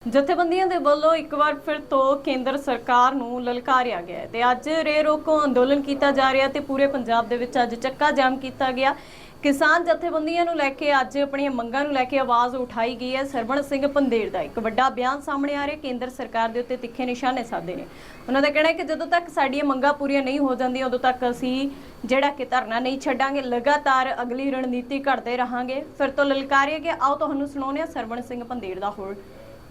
ਜਥੇਬੰਦੀਆਂ ਦੇ ਵੱਲੋਂ ਇੱਕ ਵਾਰ ਫਿਰ ਤੋਂ ਕੇਂਦਰ ਸਰਕਾਰ ਨੂੰ ਲਲਕਾਰਿਆ ਗਿਆ ਤੇ ਅੱਜ ਰੇਲ ਰੋਕੋ ਅੰਦੋਲਨ ਕੀਤਾ ਜਾ ਰਿਹਾ ਤੇ ਪੂਰੇ ਪੰਜਾਬ ਦੇ ਵਿੱਚ ਅੱਜ ਚੱਕਾ ਜਾਮ ਕੀਤਾ ਗਿਆ। किसान जथेबंदियां ਨੂੰ ਲੈ ਕੇ ਅੱਜ ਆਪਣੀਆਂ ਮੰਗਾਂ ਨੂੰ ਲੈ ਕੇ ਆਵਾਜ਼ ਉਠਾਈ ਗਈ ਹੈ। ਸਰਵਣ ਸਿੰਘ ਪੰਦੇਰ ਦਾ ਇੱਕ ਵੱਡਾ ਬਿਆਨ ਸਾਹਮਣੇ ਆ ਰਿਹਾ। ਕੇਂਦਰ ਸਰਕਾਰ ਦੇ ਉੱਤੇ ਤਿੱਖੇ ਨਿਸ਼ਾਨੇ ਸਾਧੇ ਨੇ। ਉਹਨਾਂ ਦਾ ਕਹਿਣਾ ਹੈ ਕਿ ਜਦੋਂ ਤੱਕ ਸਾਡੀਆਂ ਮੰਗਾਂ ਪੂਰੀਆਂ ਨਹੀਂ ਹੋ ਜਾਂਦੀਆਂ ਉਦੋਂ ਤੱਕ ਅਸੀਂ ਜਿਹੜਾ ਕਿ ਧਰਨਾ नहीं ਛੱਡਾਂਗੇ, लगातार अगली रणनीति घड़ते रहांगे। फिर तो ललकारिया गया। आओ तुहानू सुणाउने सरवण सिंह पंदेर दा होर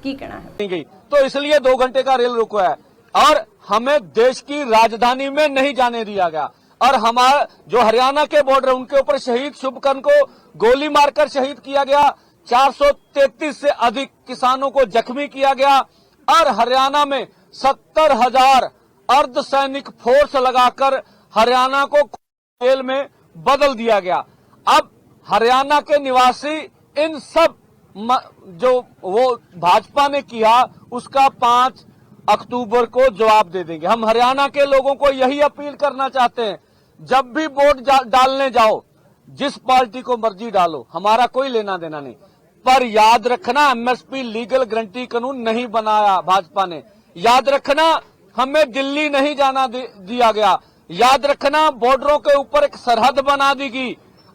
की कहना है। तो इसलिए 2 घंटे का रेल रोको है और हमें देश की राजधानी में नहीं जाने दिया गया। और हमारा जो हरियाणा के बॉर्डर उनके ऊपर शहीद शुभकर्ण को गोली मारकर शहीद किया गया। 433 से अधिक किसानों को जख्मी किया गया और हरियाणा में 70,000 अर्धसैनिक फोर्स लगाकर हरियाणा को जेल में बदल दिया गया। अब हरियाणा के निवासी इन सब जो वो भाजपा ने किया उसका 5 अक्टूबर को जवाब दे देंगे। हम हरियाणा के लोगों को यही अपील करना चाहते हैं, जब भी वोट डालने जाओ जिस पार्टी को मर्जी डालो, हमारा कोई लेना देना नहीं, पर याद रखना एमएसपी लीगल गारंटी कानून नहीं बनाया भाजपा ने। याद रखना हमें दिल्ली नहीं जाना दिया गया। याद रखना बॉर्डरों के ऊपर एक सरहद बना दी गई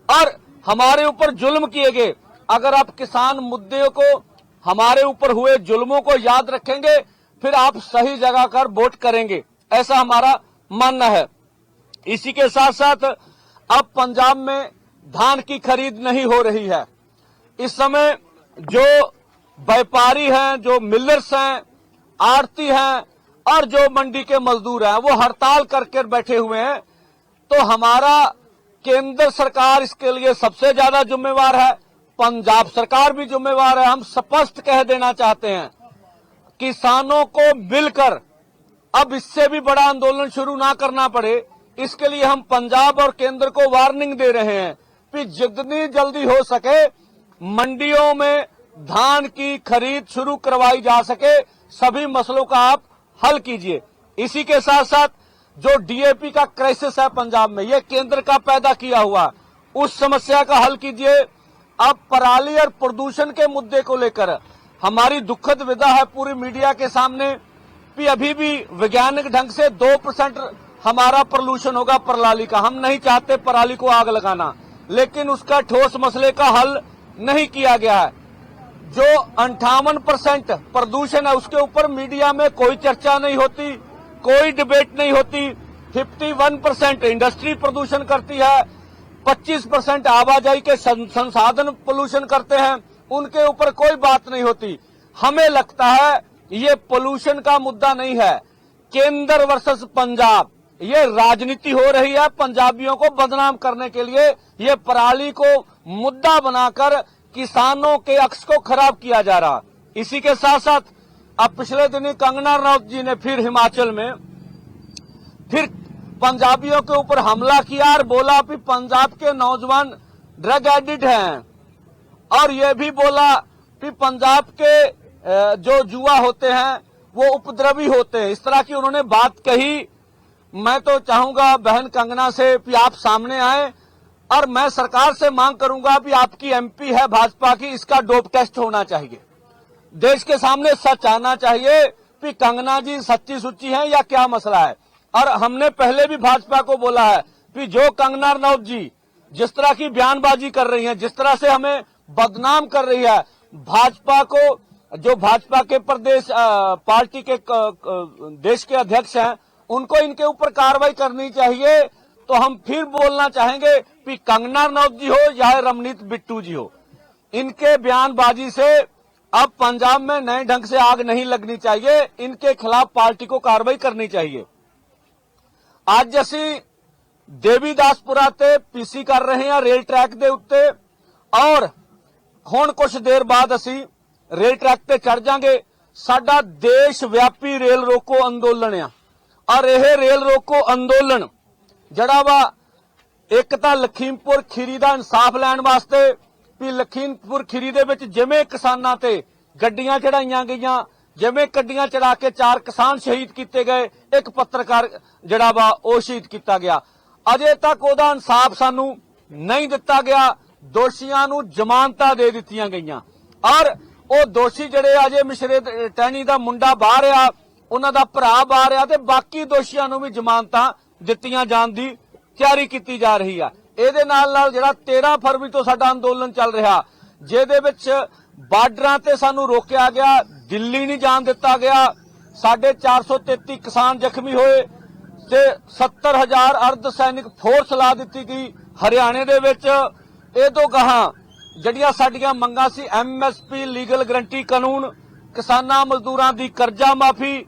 और हमारे ऊपर जुल्म किए गए। अगर आप किसान मुद्दे को, हमारे ऊपर हुए जुल्मों को याद रखेंगे फिर आप सही जगह कर वोट करेंगे, ऐसा हमारा मानना है। इसी के साथ साथ अब पंजाब में धान की खरीद नहीं हो रही है। इस समय जो व्यापारी हैं, जो मिलर्स हैं, आड़ती हैं और जो मंडी के मजदूर हैं वो हड़ताल करके बैठे हुए हैं। तो हमारा केंद्र सरकार इसके लिए सबसे ज्यादा जिम्मेवार है, पंजाब सरकार भी जिम्मेवार है। हम स्पष्ट कह देना चाहते हैं, किसानों को मिलकर अब इससे भी बड़ा आंदोलन शुरू ना करना पड़े, इसके लिए हम पंजाब और केंद्र को वार्निंग दे रहे हैं कि जितनी जल्दी हो सके मंडियों में धान की खरीद शुरू करवाई जा सके। सभी मसलों का आप हल कीजिए। इसी के साथ साथ जो डीएपी का क्राइसिस है पंजाब में, यह केंद्र का पैदा किया हुआ, उस समस्या का हल कीजिए। अब पराली और प्रदूषण के मुद्दे को लेकर हमारी दुखद विदा है पूरी मीडिया के सामने कि अभी भी वैज्ञानिक ढंग से 2% हमारा प्रदूषण होगा पराली का। हम नहीं चाहते पराली को आग लगाना, लेकिन उसका ठोस मसले का हल नहीं किया गया है। जो 58% प्रदूषण है उसके ऊपर मीडिया में कोई चर्चा नहीं होती, कोई डिबेट नहीं होती। 51% इंडस्ट्री प्रदूषण करती है, 25% आवाजाही के संसाधन पोल्यूशन करते हैं, उनके ऊपर कोई बात नहीं होती। हमें लगता है ये पोल्यूशन का मुद्दा नहीं है, केंद्र वर्सेस पंजाब, ये राजनीति हो रही है। पंजाबियों को बदनाम करने के लिए ये पराली को मुद्दा बनाकर किसानों के अक्स को खराब किया जा रहा। इसी के साथ साथ अब पिछले दिनी कंगना रनौत जी ने फिर हिमाचल में फिर पंजाबियों के ऊपर हमला किया और बोला कि पंजाब के नौजवान ड्रग एडिक्ट हैं और ये भी बोला कि पंजाब के जो जुआ होते हैं वो उपद्रवी होते हैं। इस तरह की उन्होंने बात कही। मैं तो चाहूंगा बहन कंगना से कि आप सामने आए और मैं सरकार से मांग करूंगा कि आपकी एमपी है भाजपा की, इसका डोप टेस्ट होना चाहिए। देश के सामने सच आना चाहिए कि कंगना जी सच्ची सुच्ची हैं या क्या मसला है। और हमने पहले भी भाजपा को बोला है कि जो कंगना रनौत जी जिस तरह की बयानबाजी कर रही हैं, जिस तरह से हमें बदनाम कर रही है, भाजपा को, जो भाजपा के प्रदेश पार्टी के देश के अध्यक्ष हैं, उनको इनके ऊपर कार्रवाई करनी चाहिए। तो हम फिर बोलना चाहेंगे कि कंगना रनौत जी हो या रमनीत बिट्टू जी हो, इनके बयानबाजी से अब पंजाब में नए ढंग से आग नहीं लगनी चाहिए। इनके खिलाफ पार्टी को कार्रवाई करनी चाहिए। ਅੱਜ ਅਸੀਂ ਦੇਵੀਦਾਸਪੁਰਾ ਤੇ ਪੀਸੀ ਕਰ ਰਹੇ ਹਾਂ ਰੇਲ ਟਰੈਕ ਦੇ ਉੱਤੇ ਔਰ ਹੁਣ ਕੁਝ ਦੇਰ ਬਾਅਦ ਅਸੀਂ ਰੇਲ ਟਰੈਕ ਤੇ ਚੜ ਜਾਾਂਗੇ। ਸਾਡਾ ਦੇਸ਼ ਵਿਆਪੀ ਰੇਲ ਰੋਕੋ ਅੰਦੋਲਨ ਆ ਔਰ ਇਹ ਰੇਲ ਰੋਕੋ ਅੰਦੋਲਨ ਜਿਹੜਾ ਵਾ ਇੱਕ ਤਾਂ ਲਖੀਮਪੁਰ ਖੀਰੀ ਦਾ ਇਨਸਾਫ ਲੈਣ ਵਾਸਤੇ ਵੀ ਲਖੀਮਪੁਰ ਖੀਰੀ ਦੇ ਵਿੱਚ ਜਿਵੇਂ ਕਿਸਾਨਾਂ ਤੇ ਗੱਡੀਆਂ ਚੜਾਈਆਂ ਗਈਆਂ, जिवें गड्डियां चढ़ा के 4 किसान शहीद किए गए, एक पत्रकार जिहड़ा वा ओह शहीद किया गया। अजे तक ओहदा इंसाफ सानू नहीं दिता गया। दोषियां नू जमानतां दे दित्तियां गईयां और ਉਹ ਦੋਸ਼ੀ ਜਿਹੜੇ ਅਜੇ ਮਿਸ਼ਰੇ ਟਹਿਣੀ ਦਾ ਮੁੰਡਾ ਬਾਹਰ ਆ, ਉਹਨਾਂ ਦਾ ਭਰਾ ਬਾਹਰ ਆ ਤੇ ਬਾਕੀ ਦੋਸ਼ੀਆਂ ਨੂੰ ਵੀ ਜ਼ਮਾਨਤਾਂ ਦਿੱਤੀਆਂ ਜਾਣ ਦੀ ਤਿਆਰੀ ਕੀਤੀ ਜਾ ਰਹੀ ਆ। ਇਹਦੇ ਨਾਲ ਜਿਹੜਾ 13 ਫਰਵਰੀ ਤੋਂ ਸਾਡਾ ਅੰਦੋਲਨ ਚੱਲ ਰਿਹਾ, ਜਿਹਦੇ ਵਿੱਚ ਬਾਰਡਰਾਂ ਤੇ ਸਾਨੂੰ ਰੋਕਿਆ ਗਿਆ, ਦਿੱਲੀ ਨਹੀਂ ਜਾਣ ਦਿੱਤਾ ਗਿਆ, ਸਾਡੇ 433 ਕਿਸਾਨ ਜ਼ਖਮੀ ਹੋਏ ਤੇ 70,000 ਅਰਧ ਸੈਨਿਕ ਫੋਰਸ ਲਾ ਦਿੱਤੀ ਗਈ ਹਰਿਆਣੇ ਦੇ ਵਿੱਚ। ਇਹ ਤੋਂ ਗਾਹਾਂ ਜਿਹੜੀਆਂ ਸਾਡੀਆਂ ਮੰਗਾਂ ਸੀ, MSP ਲੀਗਲ ਗਰੰਟੀ ਕਾਨੂੰਨ, ਕਿਸਾਨਾਂ ਮਜ਼ਦੂਰਾਂ ਦੀ ਕਰਜ਼ਾ ਮਾਫੀ,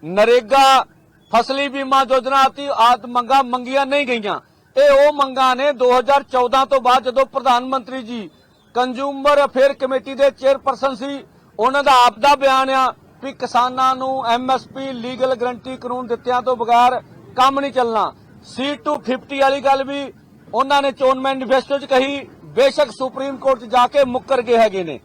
ਨਰੇਗਾ, ਫਸਲੀ ਬੀਮਾ ਯੋਜਨਾ ਆਦਿ ਮੰਗਾਂ ਮੰਗੀਆਂ ਨਹੀਂ ਗਈਆਂ। ਇਹ ਉਹ ਮੰਗਾਂ ਨੇ 2014 ਤੋਂ ਬਾਅਦ ਜਦੋਂ ਪ੍ਰਧਾਨ ਮੰਤਰੀ ਜੀ ਕੰਜ਼ਿਊਮਰ ਅਫੇਅਰ ਕਮੇਟੀ ਦੇ ਚੇਅਰਪਰਸਨ ਸੀ, ਉਹਨਾਂ ਦਾ ਆਪ ਦਾ ਬਿਆਨ ਆ ਵੀ ਕਿਸਾਨਾਂ ਨੂੰ MSP ਲੀਗਲ ਗਰੰਟੀ ਕਾਨੂੰਨ ਦਿੱਤਿਆਂ ਤੋਂ ਬਗੈਰ ਕੰਮ ਨਹੀਂ ਚੱਲਣਾ। C250 ਵਾਲੀ ਗੱਲ ਵੀ ਉਹਨਾਂ ਨੇ ਚੋਣ ਮੈਨੀਫੈਸਟੋ 'ਚ ਕਹੀ, ਬੇਸ਼ੱਕ ਸੁਪਰੀਮ ਕੋਰਟ 'ਚ ਜਾ ਕੇ ਮੁੱਕਰ ਗਏ ਹੈਗੇ ਨੇ।